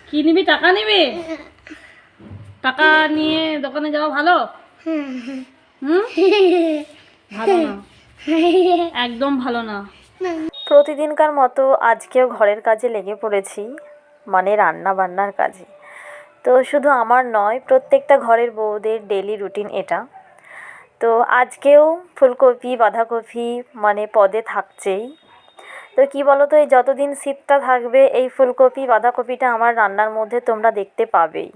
কি নিবি? টাকা নিবি? টাকা নিয়ে দোকানে যাওয়া ভালো? হুম, ভালো না, একদম ভালো না। প্রতিদিনকার মতো আজকেও ঘরের কাজে লেগে পড়েছি, মানে রান্না বান্নার কাজে। তো শুধু আমার নয়, প্রত্যেকটা ঘরের বউদের ডেলি রুটিন এটা। তো আজকেও ফুলকপি বাঁধাকপি মানে পদে থাকছেই। তো কী বলো তো, এই যতদিন শীতটা থাকবে এই ফুলকপি বাঁধাকপিটা আমার রান্নার মধ্যে তোমরা দেখতে পাবেই।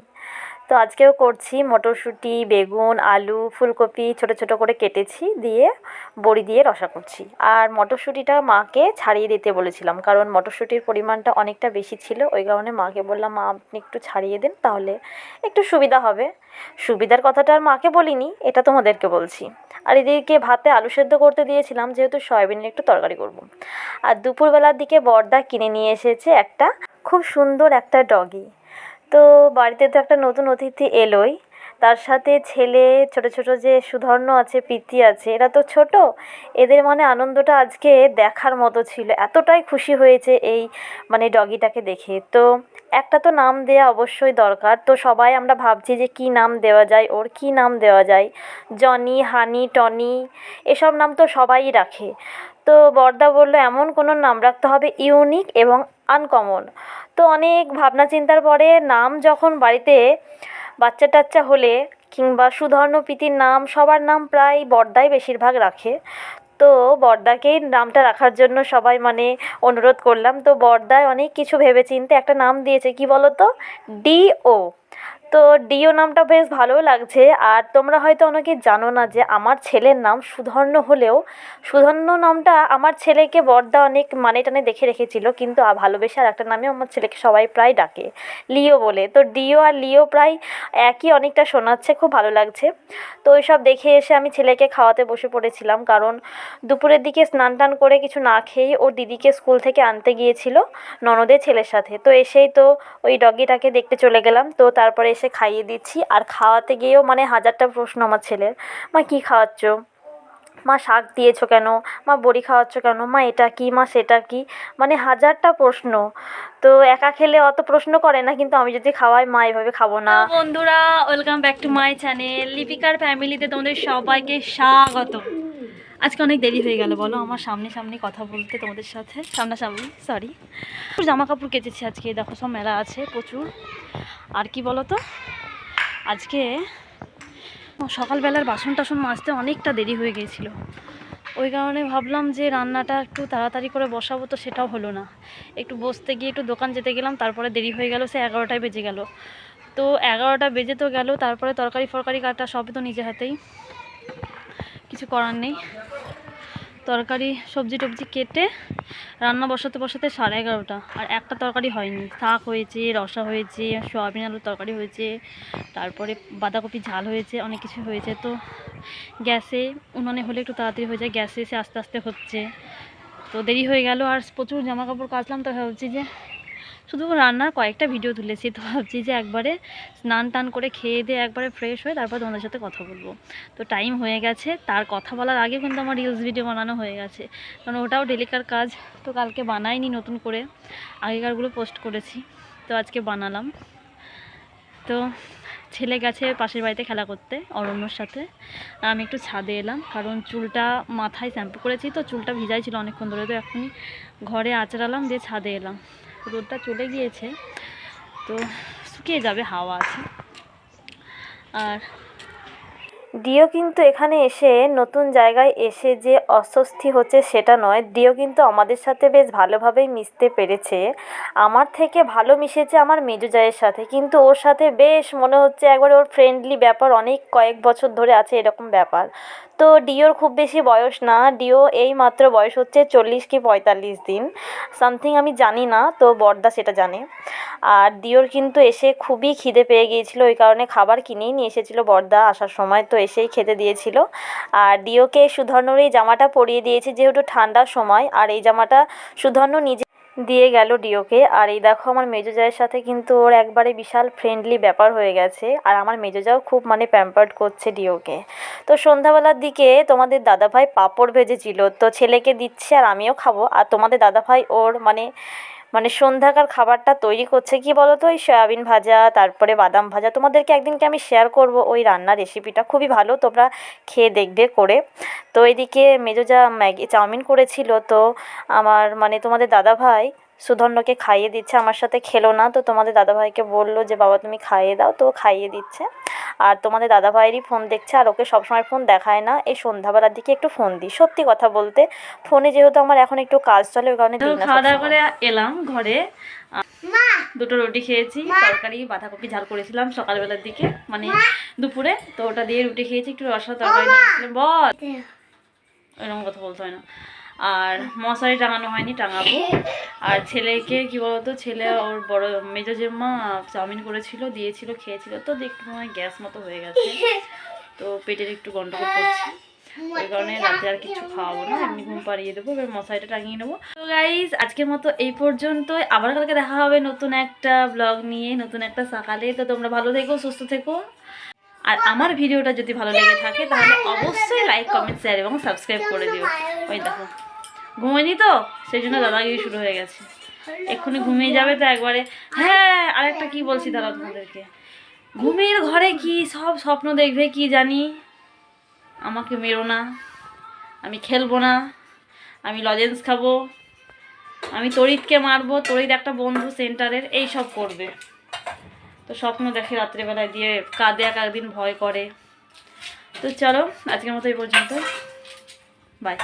তো আজকেও করছি মটরশুঁটি, বেগুন, আলু, ফুলকপি ছোটো ছোটো করে কেটেছি, দিয়ে বড়ি দিয়ে রসা করছি। আর মটরশুঁটিটা মাকে ছাড়িয়ে দিতে বলেছিলাম, কারণ মটরশুঁটির পরিমাণটা অনেকটা বেশি ছিল। ওই কারণে মাকে বললাম, মা আপনি একটু ছাড়িয়ে দিন, তাহলে একটু সুবিধা হবে। সুবিধার কথাটা আর মাকে বলিনি, এটা তোমাদেরকে বলছি। আর এদিকে ভাতে আলু সেদ্ধ করতে দিয়েছিলাম, যেহেতু সয়াবিনের একটু তরকারি করব। আর দুপুরবেলার দিকে বড়দা কিনে নিয়ে এসেছে একটা খুব সুন্দর একটা ডগি। তো বাড়িতে তো একটা নতুন অতিথি এলোই, তার সাথে ছেলে, ছোট ছোট যে সুধর্ণ আছে, প্রীতি আছে, এরা তো ছোট। এদের মানে আনন্দটা আজকে দেখার মতো ছিল, এতটাই খুশি হয়েছে এই মানে ডগিটাকে দেখে। তো একটা তো নাম দেওয়া অবশ্যই দরকার। তো সবাই আমরা ভাবছি যে কী নাম দেওয়া যায়, ওর কী নাম দেওয়া যায়। জনি, হানি, টনি, এসব নাম তো সবাই রাখে। তো বড়দা বলল এমন কোনো নাম রাখতে হবে ইউনিক এবং আনকমন। তো অনেক ভাবনা চিন্তার পরে নাম যখন বাড়িতে বাচ্চা টাচ্চা হলে কিংবা সুধর্ণ, প্রীতির নাম, সবার নাম প্রায় বড়দাই বেশিরভাগ রাখে। তো বড়দাকেই নামটা রাখার জন্য সবাই মানে অনুরোধ করলাম। তো বড়দায় অনেক কিছু ভেবেচিন্তে একটা নাম দিয়েছে, কি বলো তো, ডিও। তো ডিও নামটা বেশ ভালোও লাগছে। আর তোমরা হয়তো অনেকে জানো না যে আমার ছেলের নাম সুধর্ণ হলেও সুধর্ণ নামটা আমার ছেলেকে বড়দা অনেক মানে টানে দেখে রেখেছিল, কিন্তু ভালোবেসে আর একটা নামে আমার ছেলেকে সবাই প্রায় ডাকে, লিও বলে। তো ডিও আর লিও প্রায় একই অনেকটা শোনাচ্ছে, খুব ভালো লাগছে। তো ওই সব দেখে এসে আমি ছেলেকে খাওয়াতে বসে পড়েছিলাম, কারণ দুপুরের দিকে স্নান টান করে কিছু না খেয়েই ওর দিদিকে স্কুল থেকে আনতে গিয়েছিল ননদের ছেলের সাথে। তো এসেই তো ওই ডগিটাকে দেখতে চলে গেলাম। তো তারপরে এসে খাইয়ে দিচ্ছি। আর খাওয়াতে গিয়েও মানে হাজারটা প্রশ্ন আমার ছেলের, মা কী খাওয়াচ্ছ, মা শাক দিয়েছো কেন, মা বড়ি খাওয়াচ্ছ কেন, মা এটা কী, মা সেটা কী, মানে হাজারটা প্রশ্ন। তো একা খেলে অত প্রশ্ন করে না, কিন্তু আমি যদি খাওয়াই, মা এভাবে খাবো না। বন্ধুরা, welcome back to my channel লিপিকার ফ্যামিলিতে তোমাদের সবাইকে স্বাগত। আজকে অনেক দেরি হয়ে গেল বলো আমার সামনে সামনে কথা বলতে, তোমাদের সাথে সামনাসামনি, সরি। জামা কাপড় কেচেছি আজকে, দেখো সব মেলা আছে প্রচুর। আর কি বলো তো, আজকে সকালবেলার বাসন টাসন মাজতে অনেকটা দেরি হয়ে গিয়েছিলো। ওই কারণে ভাবলাম যে রান্নাটা একটু তাড়াতাড়ি করে বসাবো, তো সেটাও হলো না। একটু বসতে গিয়ে একটু দোকান যেতে গেলাম, তারপরে দেরি হয়ে গেল, সে 11টায় বেজে গেল। তো 11টা বেজে তো গেল, তারপরে তরকারি ফরকারি কাটা সবই তো নিজে হাতেই, কিছু করার নেই। তরকারি সবজি টবজি কেটে রান্না বসাতে বসাতে 11:30, আর একটা তরকারি হয়নি। শাক হয়েছে, রসা হয়েছে, সয়াবিন আলুর তরকারি হয়েছে, তারপরে বাঁধাকপি ঝাল হয়েছে, অনেক কিছু হয়েছে। তো গ্যাসে উনুনে হলে একটু তাড়াতাড়ি হয়ে যায়, গ্যাসে এসে আস্তে আস্তে হচ্ছে। তো দেরি হয়ে গেল। আর প্রচুর জামা কাপড় কাচলাম। তো ভাবছি যে শুধু রান্নার কয়েকটা ভিডিও তুলেছি, তো ভাবছি যে একবারে স্নান টান করে খেয়ে দিয়ে একবারে ফ্রেশ হয়ে তারপর তোমাদের সাথে কথা বলবো। তো টাইম হয়ে গেছে, তার কথা বলার আগে কিন্তু আমার রিলস ভিডিও বানানো হয়ে গেছে, কারণ ওটাও ডেলিকার কাজ। তো কালকে বানাইনি নতুন করে, আগেকারগুলো পোস্ট করেছি, তো আজকে বানালাম। তো ছেলে গেছে পাশের বাড়িতে খেলা করতে অরণ্যর সাথে, আর আমি একটু ছাদে এলাম, কারণ চুলটা মাথায় শ্যাম্পু করেছি, তো চুলটা ভিজাই ছিল অনেকক্ষণ ধরে। তো এখনই ঘরে আঁচড়ালাম, দিয়ে ছাদে এলাম। রোদটা চলে গিয়েছে, তো শুকিয়ে যাবে, হাওয়া আছে। আর ডিও কিন্তু এখানে এসে নতুন জায়গায় এসে যে অস্বস্তি হচ্ছে সেটা নয়, ডিও কিন্তু আমাদের সাথে বেশ ভালোভাবেই মিশতে পেরেছে। আমার থেকে ভালো মিশেছে আমার মেজো জায়ের সাথে, কিন্তু ওর সাথে বেশ মনে হচ্ছে একবারে ওর ফ্রেন্ডলি ব্যাপার, অনেক কয়েক বছর ধরে আছে এরকম ব্যাপার। তো ডিওর খুব বেশি বয়স না, ডিও এই মাত্র বয়স হচ্ছে 40 কি 45 দিন সামথিং, আমি জানি না, তো বড়দা সেটা জানে। আর ডিওর কিন্তু এসে খুবই খিদে পেয়ে গিয়েছিল, ওই কারণে খাবার কিনেই নিয়ে এসেছিলো বড়দা আসার সময়, তো এসেই খেতে দিয়েছিল। আর ডিওকে সুধর্ণর এই জামাটা পরিয়ে দিয়েছি, যেহেতু ঠান্ডার সময়, আর এই জামাটা সুধর্ণ নিজে দিয়ে গেল ডিওকে। আর এই দেখো আমার মেজো জায়ের সাথে কিন্তু ওর একবারে বিশাল ফ্রেন্ডলি ব্যাপার হয়ে গেছে, আর আমার মেজো জাও খুব মানে প্যাম্পার্ড করছে ডিওকে। তো সন্ধ্যাবেলার দিকে তোমাদের দাদাভাই পাঁপড় ভেজেছিল, তো ছেলেকে দিচ্ছে আর আমিও খাবো। আর তোমাদের দাদাভাই ওর মানে মানে সন্ধ্যাকার খাবারটা তৈরি করছে কি বলো তো, ওই সয়াবিন ভাজা, তারপরে বাদাম ভাজা। তোমাদেরকে একদিনকে আমি শেয়ার করব ওই রান্নার রেসিপিটা, খুবই ভালো, তোমরা খেয়ে দেখবে করে। তো এদিকে মেজো ম্যাগি চাউমিন করেছিল, তো আমার মানে তোমাদের দাদাভাই সুধন্যকে খাইয়ে দিচ্ছে, আমার সাথে খেলো না, তো তোমাদের দাদাভাইকে বললো যে বাবা তুমি খাইয়ে দাও, তো খাইয়ে দিচ্ছে। আর তোমাদের দাদাভাইয়েরই ফোন দেখছে, আর ওকে সবসময় ফোন দেখায় না, এই সন্ধ্যাবেলার দিকে একটু ফোন দিই। সত্যি কথা বলতে ফোনে যেহেতু আমার এখন একটু কাজ চলে, ওই কারণে তো দিই না খাওয়া দাওয়া সবসময়। করে এলাম ঘরে, দুটো রুটি খেয়েছি, তরকারি বাঁধাকপি ঝাল করেছিলাম সকালবেলার দিকে, মানে দুপুরে, তো ওটা দিয়ে রুটি খেয়েছি, একটু রসা তরকারি নিয়েছিলাম। বল, এরকম কথা বলতে হয় না। আর মশারি টাঙানো হয়নি, টাঙাবো। আর ছেলেকে কি বলতো, ছেলে ওর বড় মেজো জেম্মা চাউমিন করেছিল, দিয়েছিল, খেয়েছিল, তো একটু মনে হয় গ্যাস মতো হয়ে গেছে, তো পেটের একটু গন্ডগোল করছে, ওই কারণে রাতে আর কিছু খাওয়াবো না, এমনি ঘুম পাড়িয়ে দেবো, এবার মশারিটা টাঙিয়ে নেবো। তো গাইজ আজকের মতো এই পর্যন্তই, আবার কালকে দেখা হবে নতুন একটা ব্লগ নিয়ে, নতুন একটা সকালে। তো তোমরা ভালো থেকো, সুস্থ থেকো, আর আমার ভিডিওটা যদি ভালো লেগে থাকে তাহলে অবশ্যই লাইক, কমেন্ট, শেয়ার এবং সাবস্ক্রাইব করে দিও। ওই দেখো ঘুমায়নি তো, সেই জন্য দাদাগিরি শুরু হয়ে গেছে, এক্ষুনি ঘুমিয়ে যাবে তো একবারে। হ্যাঁ, আরেকটা কি বলছি দাদা তোমাদেরকে, ঘুমের ঘরে কি সব স্বপ্ন দেখবে কি জানি, আমাকে মেরো না, আমি খেলবো না, আমি লজেন্স খাবো, আমি তড়িৎকে মারবো, তড়িৎ একটা বন্ধু সেন্টারের, এই সব করবে। তো স্বপ্ন দেখে রাত্রেবেলায়, দিয়ে কাঁদে, এক একদিন ভয় করে। তো চলো আজকের মতো এই পর্যন্ত, বাই।